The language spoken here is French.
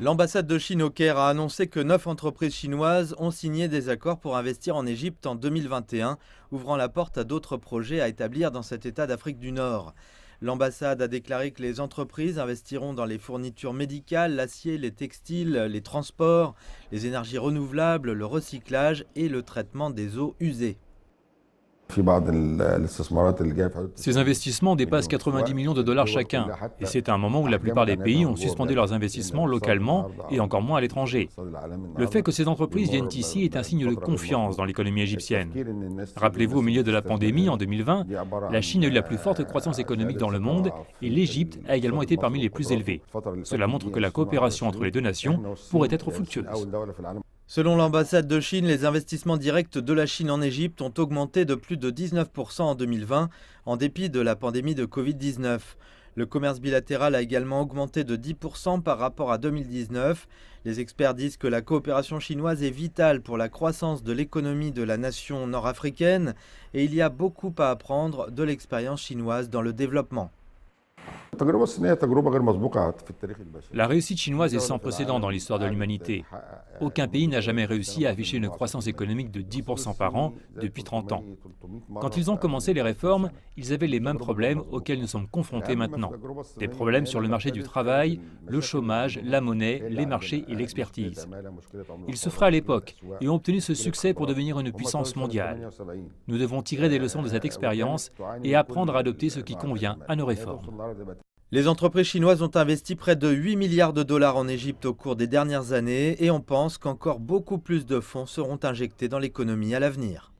L'ambassade de Chine au Caire a annoncé que 9 entreprises chinoises ont signé des accords pour investir en Égypte en 2021, ouvrant la porte à d'autres projets à établir dans cet État d'Afrique du Nord. L'ambassade a déclaré que les entreprises investiront dans les fournitures médicales, l'acier, les textiles, les transports, les énergies renouvelables, le recyclage et le traitement des eaux usées. Ces investissements dépassent 90 millions de dollars chacun, et c'est à un moment où la plupart des pays ont suspendu leurs investissements localement et encore moins à l'étranger. Le fait que ces entreprises viennent ici est un signe de confiance dans l'économie égyptienne. Rappelez-vous, au milieu de la pandémie, en 2020, la Chine a eu la plus forte croissance économique dans le monde et l'Égypte a également été parmi les plus élevées. Cela montre que la coopération entre les deux nations pourrait être fructueuse. Selon l'ambassade de Chine, les investissements directs de la Chine en Égypte ont augmenté de plus de 19% en 2020, en dépit de la pandémie de Covid-19. Le commerce bilatéral a également augmenté de 10% par rapport à 2019. Les experts disent que la coopération chinoise est vitale pour la croissance de l'économie de la nation nord-africaine et il y a beaucoup à apprendre de l'expérience chinoise dans le développement. La réussite chinoise est sans précédent dans l'histoire de l'humanité. Aucun pays n'a jamais réussi à afficher une croissance économique de 10% par an depuis 30 ans. Quand ils ont commencé les réformes, ils avaient les mêmes problèmes auxquels nous sommes confrontés maintenant. Des problèmes sur le marché du travail, le chômage, la monnaie, les marchés et l'expertise. Ils se feraient à l'époque et ont obtenu ce succès pour devenir une puissance mondiale. Nous devons tirer des leçons de cette expérience et apprendre à adopter ce qui convient à nos réformes. Les entreprises chinoises ont investi près de 8 milliards de dollars en Égypte au cours des dernières années et on pense qu'encore beaucoup plus de fonds seront injectés dans l'économie à l'avenir.